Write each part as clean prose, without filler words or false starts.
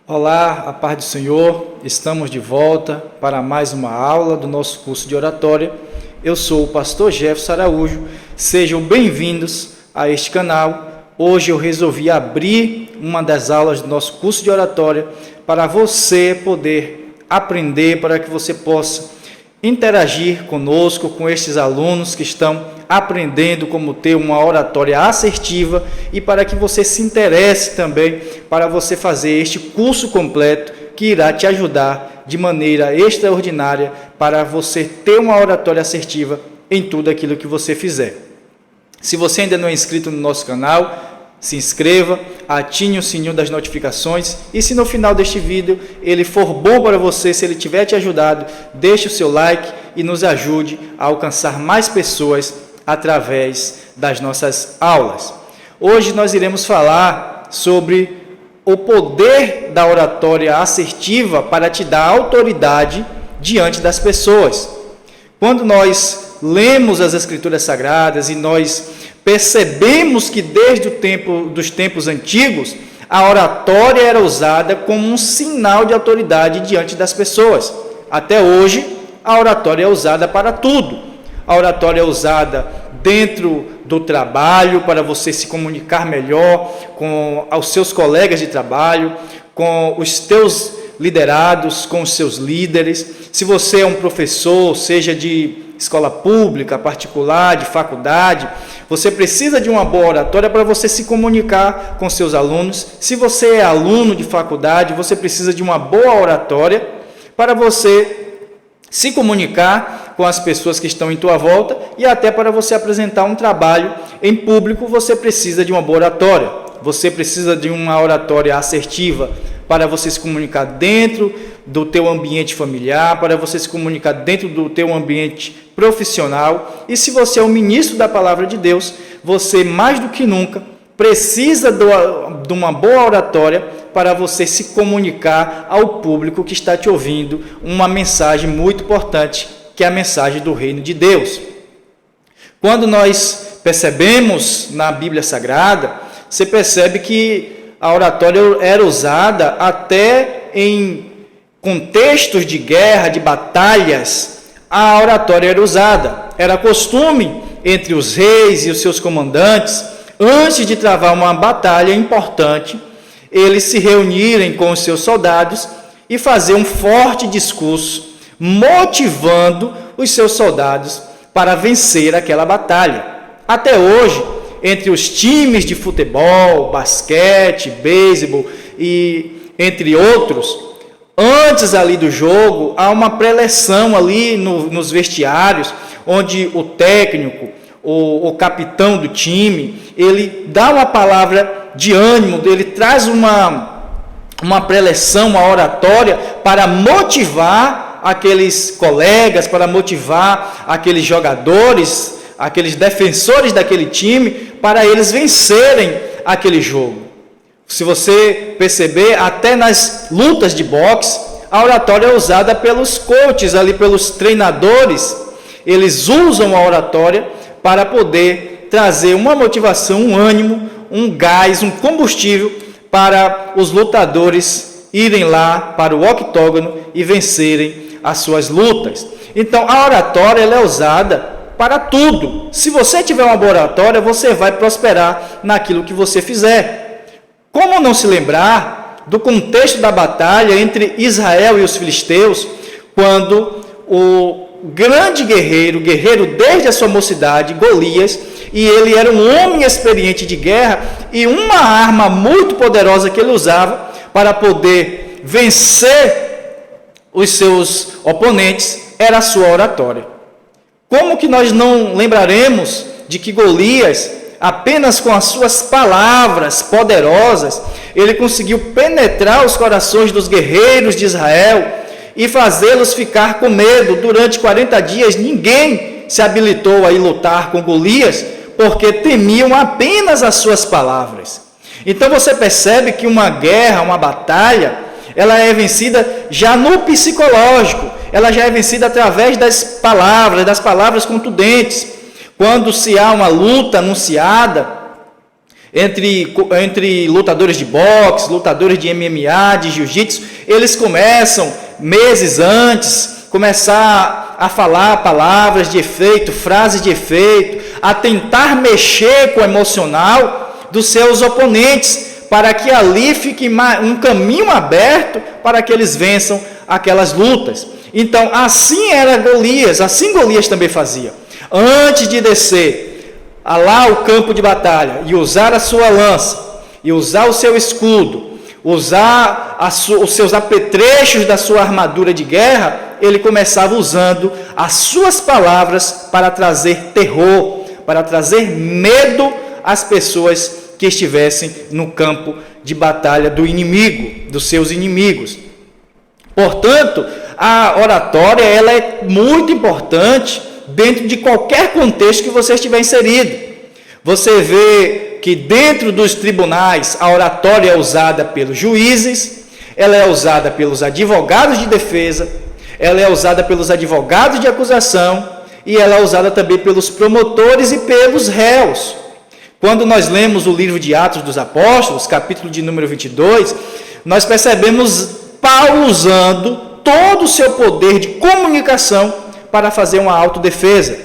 Olá, a paz do Senhor, estamos de volta para mais uma aula do nosso curso de oratória. Eu sou o pastor Jefferson Araújo, sejam bem-vindos a este canal. Hoje eu resolvi abrir uma das aulas do nosso curso de oratória para você poder aprender, para que você possa interagir conosco, com estes alunos que estão aprendendo como ter uma oratória assertiva e para que você se interesse também para você fazer este curso completo que irá te ajudar de maneira extraordinária para você ter uma oratória assertiva em tudo aquilo que você fizer. Se você ainda não é inscrito no nosso canal, se inscreva, ative o sininho das notificações e se no final deste vídeo ele for bom para você, se ele tiver te ajudado, deixe o seu like e nos ajude a alcançar mais pessoas através das nossas aulas. Hoje nós iremos falar sobre o poder da oratória assertiva para te dar autoridade diante das pessoas. Quando nós lemos as Escrituras Sagradas e nós percebemos que desde dos tempos antigos, a oratória era usada como um sinal de autoridade diante das pessoas. Até hoje, a oratória é usada para tudo. A oratória é usada dentro do trabalho, para você se comunicar melhor com os seus colegas de trabalho, com os teus liderados, com os seus líderes. Se você é um professor, seja de escola pública, particular, de faculdade, você precisa de uma boa oratória para você se comunicar com seus alunos. Se você é aluno de faculdade, você precisa de uma boa oratória para você se comunicar com as pessoas que estão em tua volta e até para você apresentar um trabalho em público, você precisa de uma boa oratória. Você precisa de uma oratória assertiva para você se comunicar dentro do teu ambiente familiar, para você se comunicar dentro do teu ambiente profissional. E se você é um ministro da palavra de Deus, você mais do que nunca precisa de uma boa oratória para você se comunicar ao público que está te ouvindo uma mensagem muito importante, que é a mensagem do reino de Deus. Quando nós percebemos na Bíblia Sagrada, você percebe que a oratória era usada até em contextos de guerra, de batalhas. A oratória era usada. Era costume entre os reis e os seus comandantes, antes de travar uma batalha importante, eles se reunirem com os seus soldados e fazer um forte discurso, motivando os seus soldados para vencer aquela batalha. Até hoje, entre os times de futebol, basquete, beisebol e entre outros, antes ali do jogo, há uma preleção ali nos vestiários, onde o técnico, o capitão do time, ele dá uma palavra de ânimo, ele traz uma preleção, uma oratória para motivar aqueles colegas, para motivar aqueles jogadores, aqueles defensores daquele time, para eles vencerem aquele jogo. Se você perceber, até nas lutas de boxe, a oratória é usada pelos coaches, ali pelos treinadores, eles usam a oratória para poder trazer uma motivação, um ânimo, um gás, um combustível para os lutadores irem lá para o octógono e vencerem as suas lutas. Então, a oratória ela é usada para tudo. Se você tiver uma boa oratória, você vai prosperar naquilo que você fizer. Como não se lembrar do contexto da batalha entre Israel e os filisteus, quando o grande guerreiro desde a sua mocidade, Golias, e ele era um homem experiente de guerra, e uma arma muito poderosa que ele usava para poder vencer os seus oponentes era a sua oratória. Como que nós não lembraremos de que Golias, apenas com as suas palavras poderosas, ele conseguiu penetrar os corações dos guerreiros de Israel e fazê-los ficar com medo. Durante 40 dias, ninguém se habilitou a ir lutar com Golias, porque temiam apenas as suas palavras. Então você percebe que uma guerra, uma batalha, ela é vencida já no psicológico, ela já é vencida através das palavras contundentes. Quando se há uma luta anunciada, Entre lutadores de boxe, lutadores de MMA, de jiu-jitsu, eles começam, meses antes, começar a falar palavras de efeito, frases de efeito, a tentar mexer com o emocional dos seus oponentes, para que ali fique um caminho aberto para que eles vençam aquelas lutas. Então, assim era Golias, assim Golias também fazia. Antes de descer lá ao campo de batalha e usar a sua lança, e usar o seu escudo, usar os seus apetrechos da sua armadura de guerra, ele começava usando as suas palavras para trazer terror, para trazer medo às pessoas que estivessem no campo de batalha do inimigo, dos seus inimigos. Portanto, a oratória ela é muito importante dentro de qualquer contexto que você estiver inserido. Você vê que dentro dos tribunais a oratória é usada pelos juízes, ela é usada pelos advogados de defesa, ela é usada pelos advogados de acusação e ela é usada também pelos promotores e pelos réus. Quando nós lemos o livro de Atos dos Apóstolos, capítulo de número 22, nós percebemos Paulo usando todo o seu poder de comunicação para fazer uma autodefesa.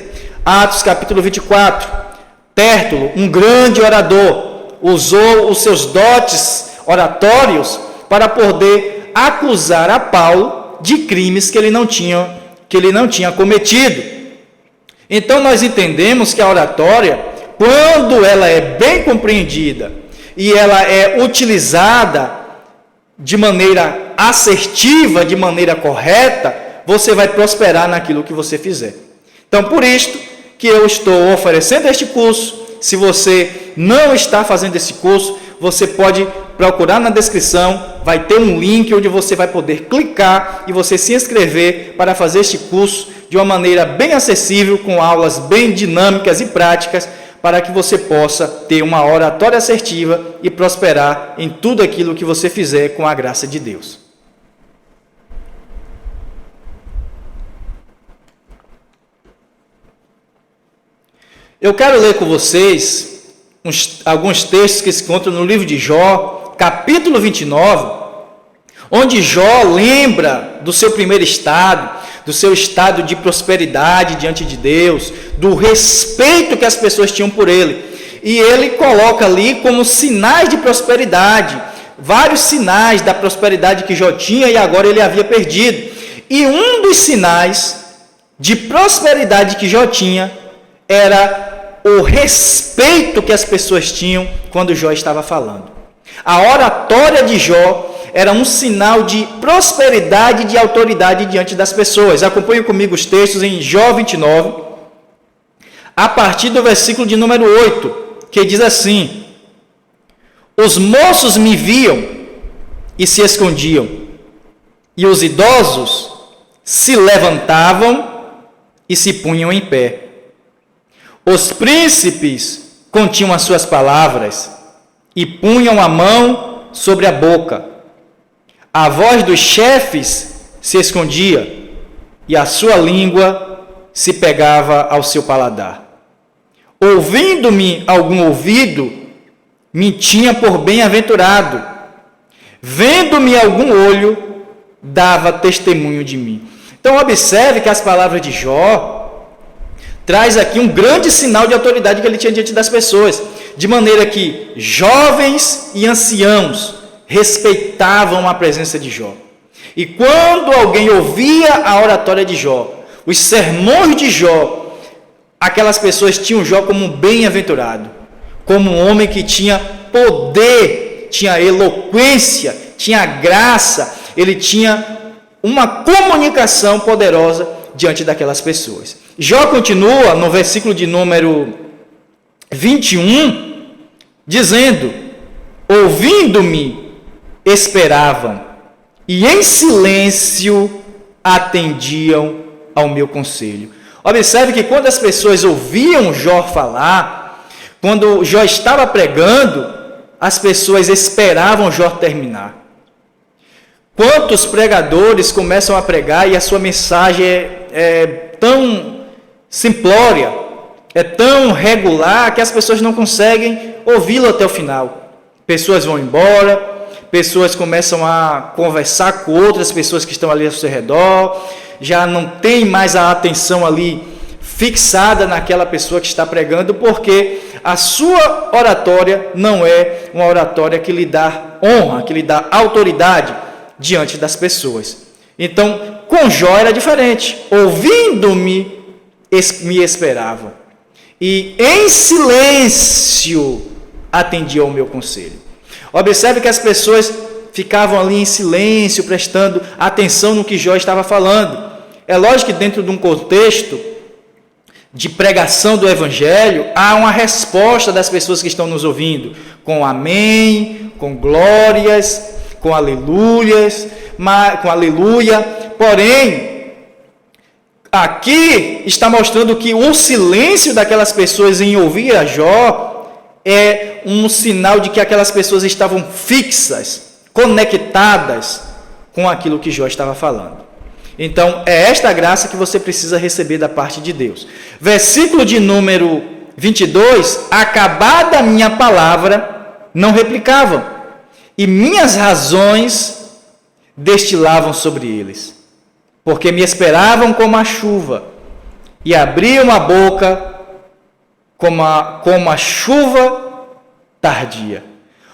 Atos capítulo 24, Tértulo, um grande orador, usou os seus dotes oratórios para poder acusar a Paulo de crimes que ele não tinha cometido. Então nós entendemos que a oratória, quando ela é bem compreendida e ela é utilizada de maneira assertiva, de maneira correta, você vai prosperar naquilo que você fizer. Então, por isto que eu estou oferecendo este curso. Se você não está fazendo esse curso, você pode procurar na descrição, vai ter um link onde você vai poder clicar e você se inscrever para fazer este curso de uma maneira bem acessível, com aulas bem dinâmicas e práticas, para que você possa ter uma oratória assertiva e prosperar em tudo aquilo que você fizer com a graça de Deus. Eu quero ler com vocês alguns textos que se encontram no livro de Jó, capítulo 29, onde Jó lembra do seu primeiro estado, do seu estado de prosperidade diante de Deus, do respeito que as pessoas tinham por ele. E ele coloca ali como sinais de prosperidade, vários sinais da prosperidade que Jó tinha e agora ele havia perdido. E um dos sinais de prosperidade que Jó tinha era o respeito que as pessoas tinham quando Jó estava falando. A oratória de Jó era um sinal de prosperidade e de autoridade diante das pessoas. Acompanhe comigo os textos em Jó 29, a partir do versículo de número 8, que diz assim: os moços me viam e se escondiam, e os idosos se levantavam e se punham em pé. Os príncipes continham as suas palavras e punham a mão sobre a boca. A voz dos chefes se escondia e a sua língua se pegava ao seu paladar. Ouvindo-me algum ouvido, me tinha por bem-aventurado. Vendo-me algum olho, dava testemunho de mim. Então observe que as palavras de Jó traz aqui um grande sinal de autoridade que ele tinha diante das pessoas, de maneira que jovens e anciãos respeitavam a presença de Jó. E quando alguém ouvia a oratória de Jó, os sermões de Jó, aquelas pessoas tinham Jó como bem-aventurado, como um homem que tinha poder, tinha eloquência, tinha graça, ele tinha uma comunicação poderosa diante daquelas pessoas. Jó continua no versículo de número 21, dizendo: ouvindo-me, esperavam, e em silêncio atendiam ao meu conselho. Observe que quando as pessoas ouviam Jó falar, quando Jó estava pregando, as pessoas esperavam Jó terminar. Quantos pregadores começam a pregar e a sua mensagem é tão simplória, é tão regular que as pessoas não conseguem ouvi-lo até o final. Pessoas vão embora, pessoas começam a conversar com outras pessoas que estão ali ao seu redor, já não tem mais a atenção ali fixada naquela pessoa que está pregando, porque a sua oratória não é uma oratória que lhe dá honra, que lhe dá autoridade diante das pessoas. Então, com Jó era diferente. Ouvindo-me, me esperavam, e em silêncio atendia ao meu conselho. Observe que as pessoas ficavam ali em silêncio, prestando atenção no que Jó estava falando. É lógico que dentro de um contexto de pregação do Evangelho, há uma resposta das pessoas que estão nos ouvindo, com amém, com glórias, com aleluias, com aleluia. Porém, aqui está mostrando que o silêncio daquelas pessoas em ouvir a Jó é um sinal de que aquelas pessoas estavam fixas, conectadas com aquilo que Jó estava falando. Então, é esta graça que você precisa receber da parte de Deus. Versículo de número 22, acabada a minha palavra, não replicavam, e minhas razões destilavam sobre eles, porque me esperavam como a chuva, e abriam a boca como a chuva tardia.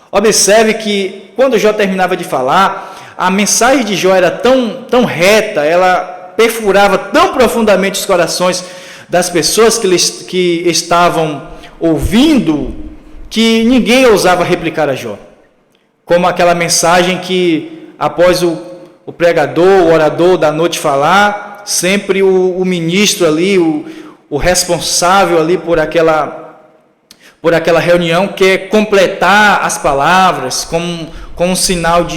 Observe que, quando Jó terminava de falar, a mensagem de Jó era tão reta, ela perfurava tão profundamente os corações das pessoas que estavam ouvindo, que ninguém ousava replicar a Jó. Como aquela mensagem que, após o pregador, o orador da noite falar, sempre o ministro ali, o responsável ali por aquela reunião, quer completar as palavras como um sinal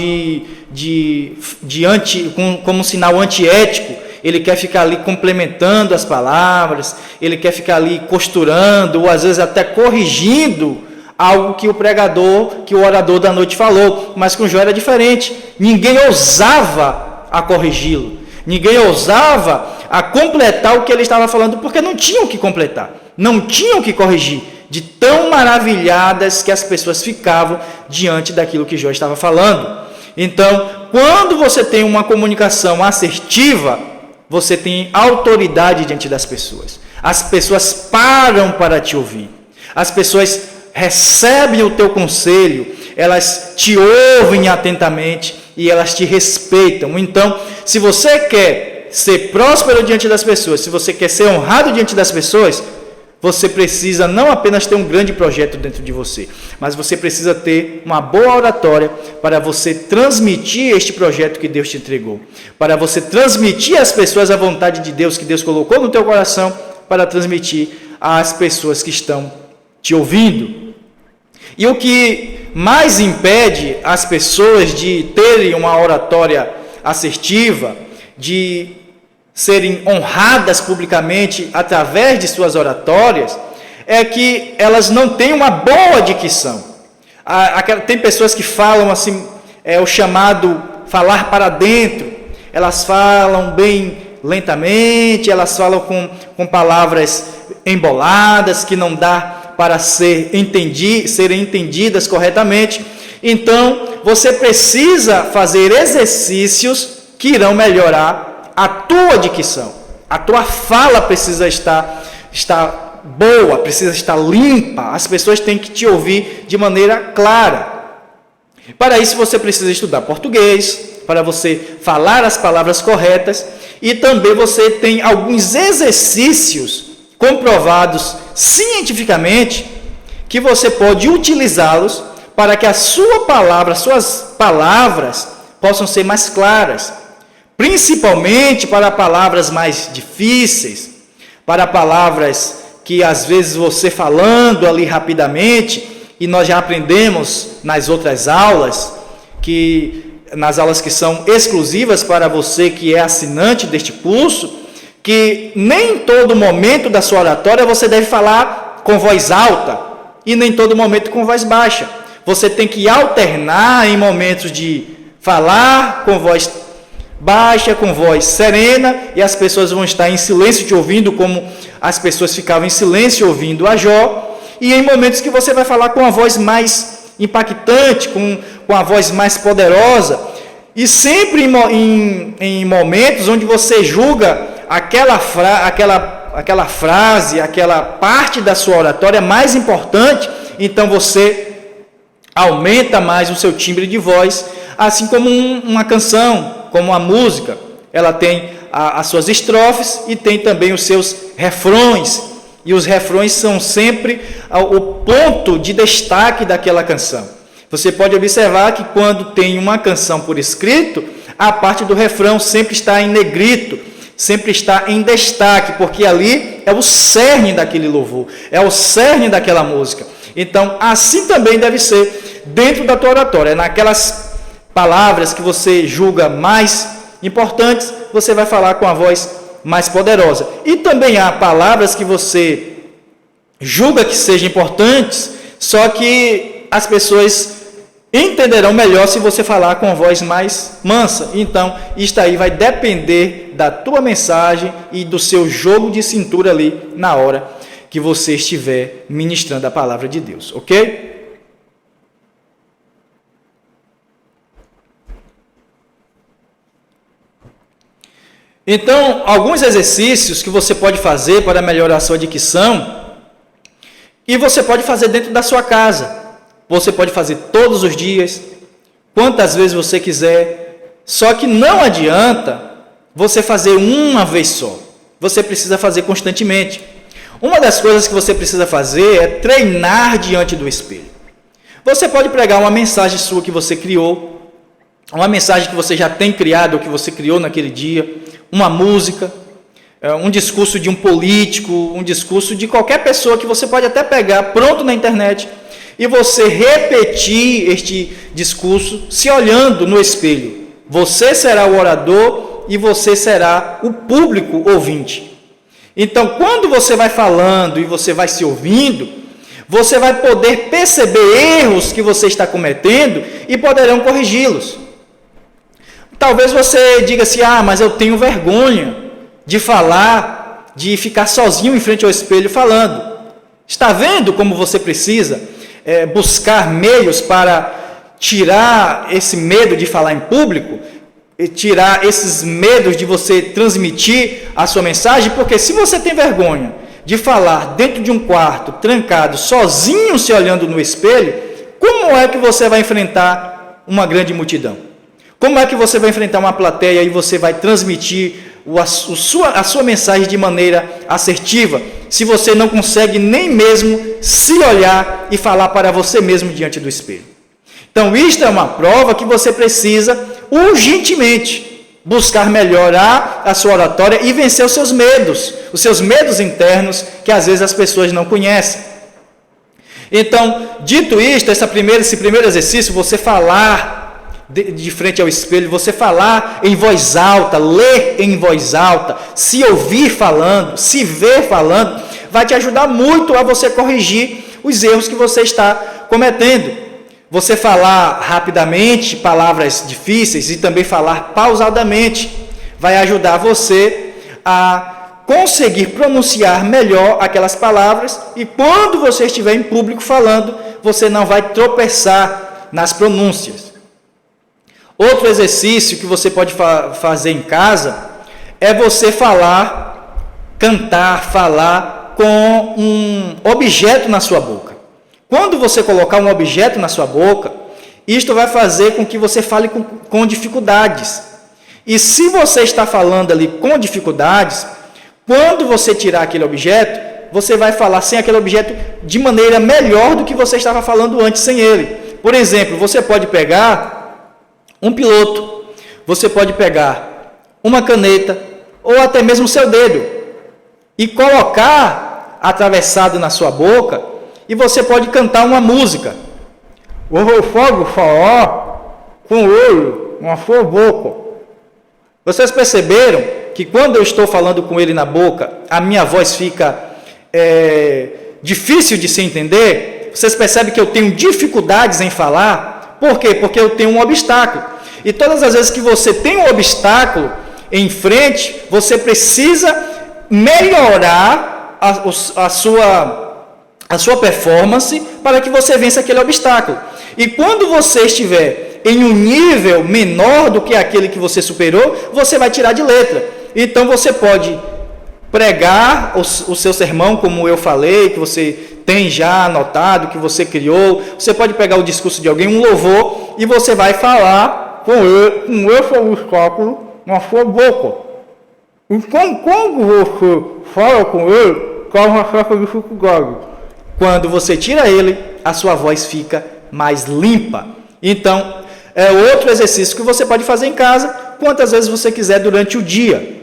como um sinal antiético. Ele quer ficar ali complementando as palavras, ele quer ficar ali costurando, ou às vezes até corrigindo algo que o pregador, que o orador da noite falou. Mas com Jó era diferente. Ninguém ousava a corrigi-lo, ninguém ousava a completar o que ele estava falando, porque não tinham o que completar, não tinham o que corrigir, de tão maravilhadas que as pessoas ficavam diante daquilo que Jó estava falando. Então, quando você tem uma comunicação assertiva, você tem autoridade diante das pessoas. As pessoas param para te ouvir. As pessoas recebem o teu conselho, elas te ouvem atentamente e elas te respeitam. Então, se você quer ser próspero diante das pessoas, se você quer ser honrado diante das pessoas, você precisa não apenas ter um grande projeto dentro de você, mas você precisa ter uma boa oratória para você transmitir este projeto que Deus te entregou, para você transmitir às pessoas a vontade de Deus que Deus colocou no teu coração, para transmitir às pessoas que estão te ouvindo. E o que mais impede as pessoas de terem uma oratória assertiva, de serem honradas publicamente através de suas oratórias, é que elas não têm uma boa dicção. Tem pessoas que falam assim, o chamado falar para dentro. Elas falam bem lentamente, elas falam com palavras emboladas, que não dá para serem entendidas corretamente. Então, você precisa fazer exercícios que irão melhorar a tua dicção. A tua fala precisa estar boa, precisa estar limpa. As pessoas têm que te ouvir de maneira clara. Para isso você precisa estudar português, para você falar as palavras corretas, e também você tem alguns exercícios comprovados cientificamente que você pode utilizá-los para que a sua palavra, suas palavras possam ser mais claras, principalmente para palavras mais difíceis, para palavras que às vezes você falando ali rapidamente, e nós já aprendemos nas outras aulas, nas aulas que são exclusivas para você que é assinante deste curso, que nem em todo momento da sua oratória você deve falar com voz alta, e nem em todo momento com voz baixa. Você tem que alternar em momentos de falar com voz baixa, com voz serena, e as pessoas vão estar em silêncio te ouvindo, como as pessoas ficavam em silêncio ouvindo a Jó, e em momentos que você vai falar com a voz mais impactante, com a voz mais poderosa, e sempre em momentos onde você julga aquela frase, aquela parte da sua oratória mais importante, então você aumenta mais o seu timbre de voz, assim como uma canção, como uma música, ela tem as suas estrofes e tem também os seus refrões, e os refrões são sempre o ponto de destaque daquela canção. Você pode observar que quando tem uma canção por escrito, a parte do refrão sempre está em negrito, sempre está em destaque, porque ali é o cerne daquele louvor, é o cerne daquela música. Então, assim também deve ser dentro da tua oratória, naquelas palavras que você julga mais importantes, você vai falar com a voz mais poderosa. E também há palavras que você julga que sejam importantes, só que as pessoas entenderão melhor se você falar com a voz mais mansa. Então, isto aí vai depender da tua mensagem e do seu jogo de cintura ali na hora que você estiver ministrando a palavra de Deus, ok? Então, alguns exercícios que você pode fazer para melhorar a sua dicção, e você pode fazer dentro da sua casa. Você pode fazer todos os dias, quantas vezes você quiser, só que não adianta você fazer uma vez só. Você precisa fazer constantemente. Uma das coisas que você precisa fazer é treinar diante do espelho. Você pode pregar uma mensagem sua que você criou, uma mensagem que você já tem criado, ou que você criou naquele dia, uma música, um discurso de um político, um discurso de qualquer pessoa que você pode até pegar pronto na internet e você repetir este discurso se olhando no espelho. Você será o orador e você será o público ouvinte. Então, quando você vai falando e você vai se ouvindo, você vai poder perceber erros que você está cometendo e poderão corrigi-los. Talvez você diga assim, mas eu tenho vergonha de falar, de ficar sozinho em frente ao espelho falando. Está vendo como você precisa buscar meios para tirar esse medo de falar em público, e tirar esses medos de você transmitir a sua mensagem? Porque se você tem vergonha de falar dentro de um quarto, trancado, sozinho se olhando no espelho, como é que você vai enfrentar uma grande multidão? Como é que você vai enfrentar uma plateia e você vai transmitir a sua mensagem de maneira assertiva, se você não consegue nem mesmo se olhar e falar para você mesmo diante do espelho? Então, isto é uma prova que você precisa urgentemente buscar melhorar a sua oratória e vencer os seus medos internos, que às vezes as pessoas não conhecem. Então, dito isto, esse primeiro exercício, você falar de frente ao espelho, você falar em voz alta, ler em voz alta, se ouvir falando, se ver falando, vai te ajudar muito a você corrigir os erros que você está cometendo. Você falar rapidamente palavras difíceis e também falar pausadamente vai ajudar você a conseguir pronunciar melhor aquelas palavras, e quando você estiver em público falando, você não vai tropeçar nas pronúncias. Outro exercício que você pode fazer em casa é você cantar com um objeto na sua boca. Quando você colocar um objeto na sua boca, isto vai fazer com que você fale com dificuldades. E se você está falando ali com dificuldades, quando você tirar aquele objeto, você vai falar sem aquele objeto de maneira melhor do que você estava falando antes sem ele. Por exemplo, você pode pegar um piloto, você pode pegar uma caneta ou até mesmo o seu dedo e colocar atravessado na sua boca, e você pode cantar uma música. O fogo falar com o olho na sua boca. Vocês perceberam que quando eu estou falando com ele na boca, a minha voz fica difícil de se entender? Vocês percebem que eu tenho dificuldades em falar? Por quê? Porque eu tenho um obstáculo. E todas as vezes que você tem um obstáculo em frente, você precisa melhorar a sua performance para que você vença aquele obstáculo. E quando você estiver em um nível menor do que aquele que você superou, você vai tirar de letra. Então você pode pregar o seu sermão, como eu falei, que você tem já anotado, que você criou. Você pode pegar o discurso de alguém, um louvor, e você vai falar com esse obstáculo na sua boca. Então, quando você fala com ele, causa uma certa dificuldade. Quando você tira ele, a sua voz fica mais limpa. Então, é outro exercício que você pode fazer em casa, quantas vezes você quiser durante o dia.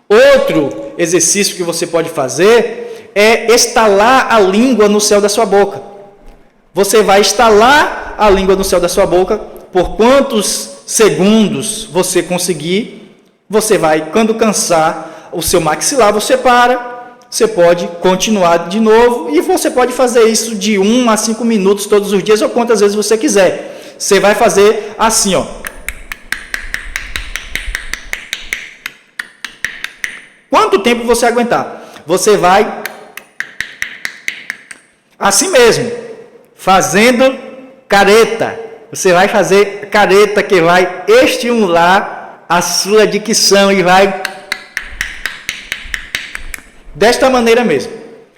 Outro exercício que você pode fazer é estalar a língua no céu da sua boca. Você vai estalar a língua no céu da sua boca por quantos segundos você conseguir. Você vai, quando cansar o seu maxilar, você para, você pode continuar de novo, e você pode fazer isso de 1 a 5 minutos todos os dias, ou quantas vezes você quiser. Você vai fazer assim, ó. Quanto tempo você aguentar? Você vai assim mesmo, fazendo careta. Você vai fazer careta que vai estimular a sua dicção e vai desta maneira mesmo.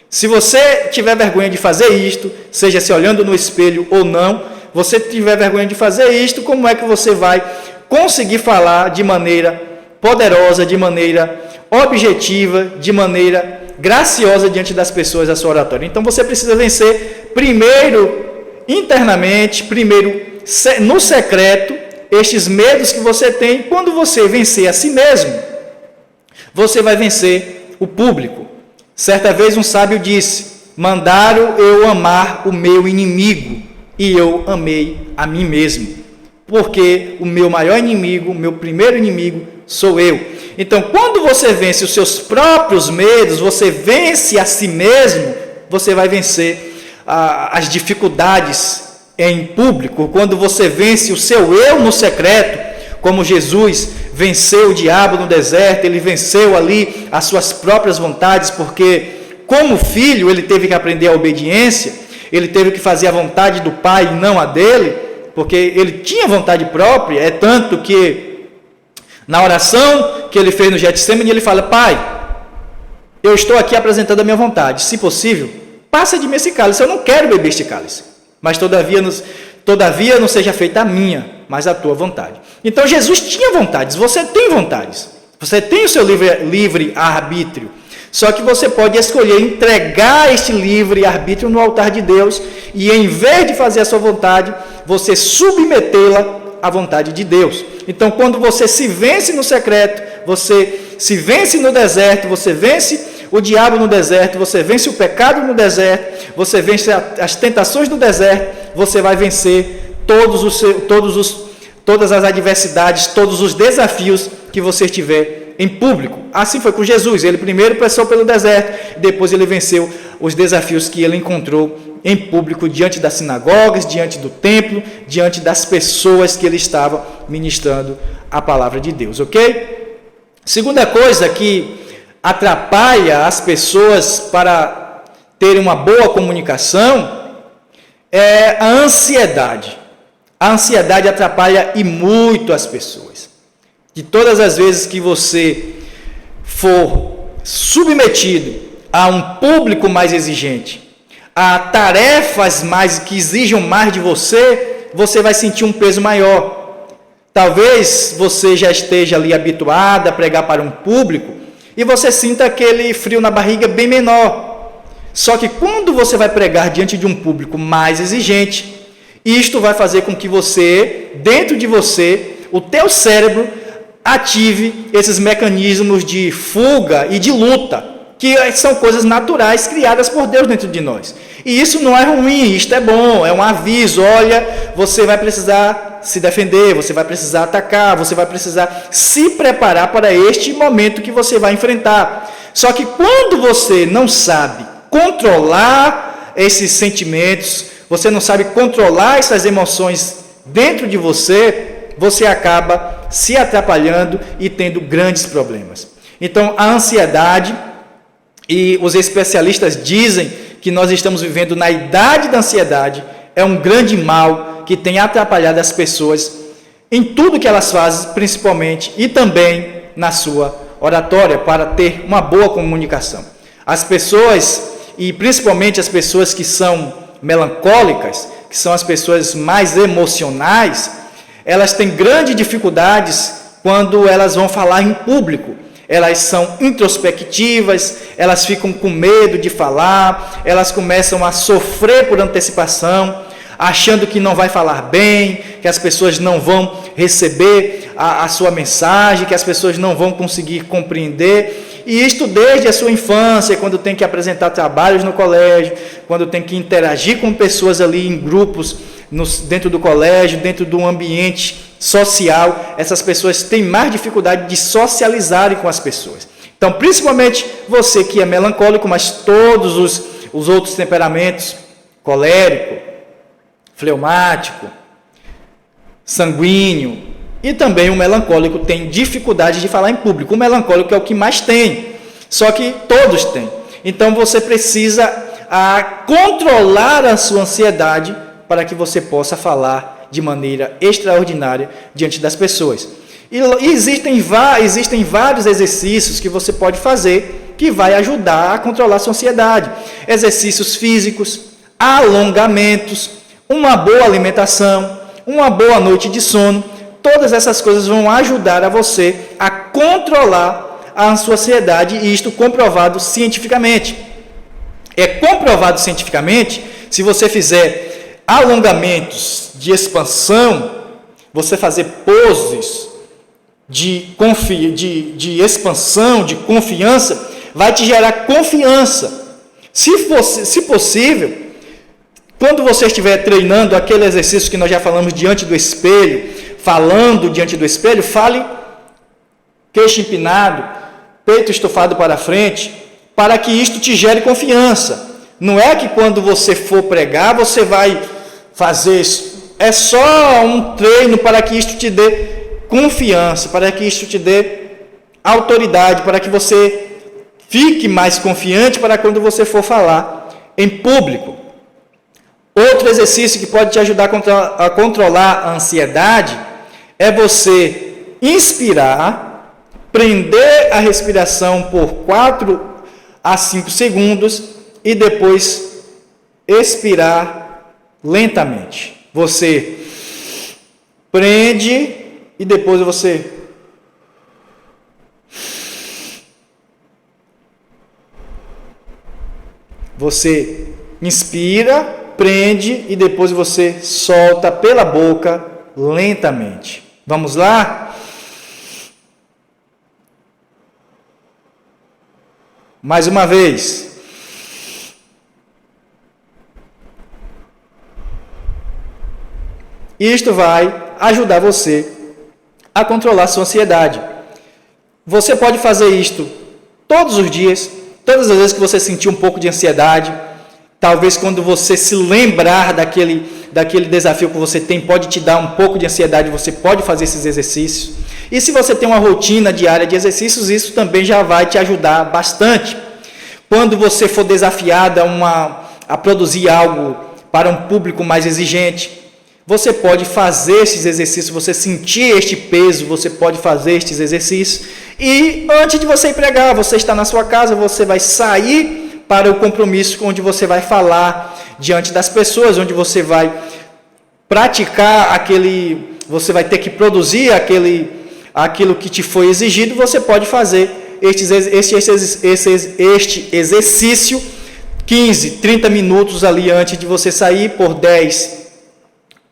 Se você tiver vergonha de fazer isto, seja se olhando no espelho ou não, você tiver vergonha de fazer isto, como é que você vai conseguir falar de maneira poderosa, de maneira objetiva, de maneira graciosa diante das pessoas a sua oratória? Então você precisa vencer primeiro internamente, primeiro no secreto, estes medos que você tem. Quando você vencer a si mesmo, você vai vencer o público. Certa vez um sábio disse: mandaram eu amar o meu inimigo, e eu amei a mim mesmo, porque o meu maior inimigo, o meu primeiro inimigo sou eu. Então, quando você vence os seus próprios medos, você vence a si mesmo, você vai vencer as dificuldades em público. Quando você vence o seu eu no secreto, como Jesus venceu o diabo no deserto, ele venceu ali as suas próprias vontades, porque como filho ele teve que aprender a obediência, ele teve que fazer a vontade do Pai e não a dele, porque ele tinha vontade própria. É tanto que na oração que ele fez no Getsemane, ele fala: Pai, eu estou aqui apresentando a minha vontade, se possível, passa de mim esse cálice, eu não quero beber este cálice, mas todavia não seja feita a minha, mas a tua vontade. Então Jesus tinha vontades, você tem vontades, você tem o seu livre arbítrio, só que você pode escolher entregar este livre arbítrio no altar de Deus, e em vez de fazer a sua vontade, você submetê-la à vontade de Deus. Então, quando você se vence no secreto, você se vence no deserto, você vence o diabo no deserto, você vence o pecado no deserto, você vence as tentações no deserto, você vai vencer todas as adversidades, todos os desafios que você tiver em público. Assim foi com Jesus. Ele primeiro passou pelo deserto, depois ele venceu os desafios que ele encontrou em público, diante das sinagogas, diante do templo, diante das pessoas que ele estava ministrando a palavra de Deus, ok? Segunda coisa que atrapalha as pessoas para terem uma boa comunicação é a ansiedade. A ansiedade atrapalha e muito as pessoas. De todas as vezes que você for submetido a um público mais exigente, a tarefas que exijam mais de você, você vai sentir um peso maior. Talvez você já esteja ali habituado a pregar para um público e você sinta aquele frio na barriga bem menor. Só que quando você vai pregar diante de um público mais exigente, isto vai fazer com que você, dentro de você, o teu cérebro ative esses mecanismos de fuga e de luta, que são coisas naturais criadas por Deus dentro de nós. E isso não é ruim, isto é bom, é um aviso. Olha, você vai precisar se defender, você vai precisar atacar, você vai precisar se preparar para este momento que você vai enfrentar. Só que quando você não sabe controlar esses sentimentos, você não sabe controlar essas emoções dentro de você, você acaba se atrapalhando e tendo grandes problemas. Então, a ansiedade, e os especialistas dizem que nós estamos vivendo na idade da ansiedade, é um grande mal que tem atrapalhado as pessoas em tudo que elas fazem, principalmente, e também na sua oratória, para ter uma boa comunicação. As pessoas, e principalmente as pessoas que são melancólicas, que são as pessoas mais emocionais, elas têm grandes dificuldades quando elas vão falar em público. Elas são introspectivas, elas ficam com medo de falar, elas começam a sofrer por antecipação, achando que não vai falar bem, que as pessoas não vão receber a sua mensagem, que as pessoas não vão conseguir compreender. E isto desde a sua infância, quando tem que apresentar trabalhos no colégio, quando tem que interagir com pessoas ali em grupos, dentro do colégio, dentro do ambiente social, essas pessoas têm mais dificuldade de socializarem com as pessoas. Então, principalmente você que é melancólico, mas todos os outros temperamentos, colérico, fleumático, sanguíneo, e também o melancólico tem dificuldade de falar em público. O melancólico é o que mais tem, só que todos têm. Então, você precisa controlar a sua ansiedade para que você possa falar de maneira extraordinária diante das pessoas. E existem vários exercícios que você pode fazer que vai ajudar a controlar a sua ansiedade. Exercícios físicos, alongamentos, uma boa alimentação, uma boa noite de sono. Todas essas coisas vão ajudar a você a controlar a sua ansiedade, e isto comprovado cientificamente. É comprovado cientificamente, se você fizer alongamentos de expansão, você fazer poses de expansão, de confiança, vai te gerar confiança. Se possível, quando você estiver treinando aquele exercício que nós já falamos diante do espelho, falando diante do espelho, fale queixo empinado, peito estufado para frente, para que isto te gere confiança. Não é que quando você for pregar, você vai fazer isso. É só um treino para que isto te dê confiança, para que isto te dê autoridade, para que você fique mais confiante para quando você for falar em público. Outro exercício que pode te ajudar a controlar a ansiedade é você inspirar, prender a respiração por 4 a 5 segundos e depois expirar lentamente. Você prende e depois você inspira, prende e depois você solta pela boca lentamente. Vamos lá? Mais uma vez. Isto vai ajudar você a controlar a sua ansiedade. Você pode fazer isto todos os dias, todas as vezes que você sentir um pouco de ansiedade. Talvez quando você se lembrar daquele desafio que você tem, pode te dar um pouco de ansiedade, você pode fazer esses exercícios. E se você tem uma rotina diária de exercícios, isso também já vai te ajudar bastante. Quando você for desafiada a produzir algo para um público mais exigente, você pode fazer esses exercícios, você sentir este peso, você pode fazer estes exercícios. E antes de você ir pregar, você está na sua casa, você vai sair para o compromisso, onde você vai falar diante das pessoas, onde você vai praticar você vai ter que produzir aquilo que te foi exigido. Você pode fazer este exercício 15, 30 minutos ali antes de você sair, por 10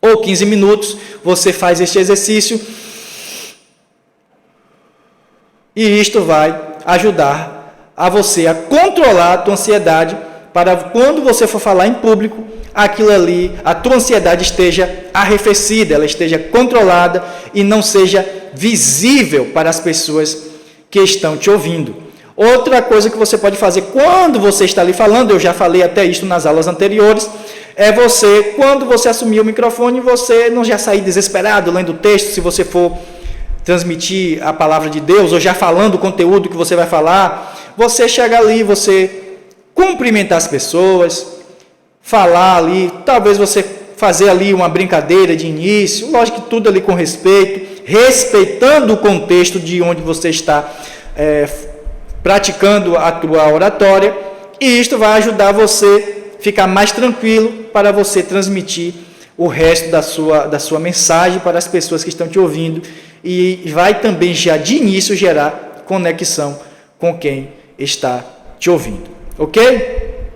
ou 15 minutos, você faz este exercício, e isto vai ajudar a você a controlar a tua ansiedade, para quando você for falar em público, aquilo ali, a tua ansiedade esteja arrefecida, ela esteja controlada e não seja visível para as pessoas que estão te ouvindo. Outra coisa que você pode fazer quando você está ali falando, eu já falei até isso nas aulas anteriores, É você, quando você assumir o microfone, você não já sair desesperado lendo o texto, se você for transmitir a palavra de Deus, ou já falando o conteúdo que você vai falar, você chega ali, você cumprimentar as pessoas, falar ali, talvez você fazer ali uma brincadeira de início, lógico que tudo ali com respeito, respeitando o contexto de onde você está praticando a tua oratória, e isto vai ajudar você a ficar mais tranquilo para você transmitir o resto da sua mensagem para as pessoas que estão te ouvindo, e vai também já de início gerar conexão com quem está te ouvindo, ok?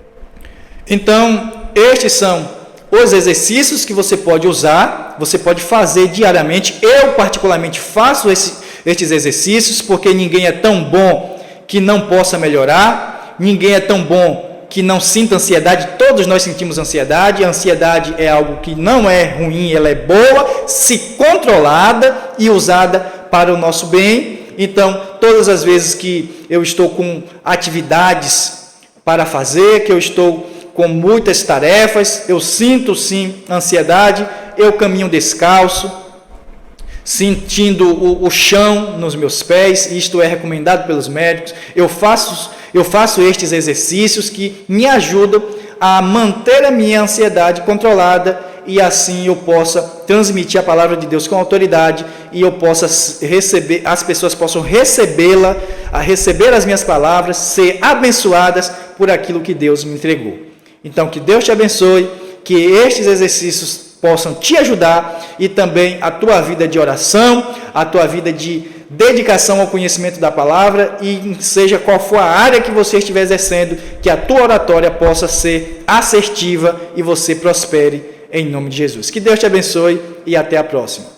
Então, estes são os exercícios que você pode usar, você pode fazer diariamente. Eu particularmente faço estes exercícios, porque ninguém é tão bom que não possa melhorar, ninguém é tão bom que não sinta ansiedade. Todos nós sentimos ansiedade. A ansiedade é algo que não é ruim, ela é boa, se controlada e usada para o nosso bem. Então, todas as vezes que eu estou com atividades para fazer, que eu estou com muitas tarefas, eu sinto sim ansiedade, eu caminho descalço, sentindo o chão nos meus pés, isto é recomendado pelos médicos. Eu faço estes exercícios que me ajudam a manter a minha ansiedade controlada, e assim eu possa transmitir a palavra de Deus com autoridade, e eu possa receber, as pessoas possam receber as minhas palavras, ser abençoadas por aquilo que Deus me entregou. Então, que Deus te abençoe, que estes exercícios possam te ajudar, e também a tua vida de oração, a tua vida de dedicação ao conhecimento da palavra, e seja qual for a área que você estiver exercendo, que a tua oratória possa ser assertiva e você prospere em nome de Jesus. Que Deus te abençoe e até a próxima.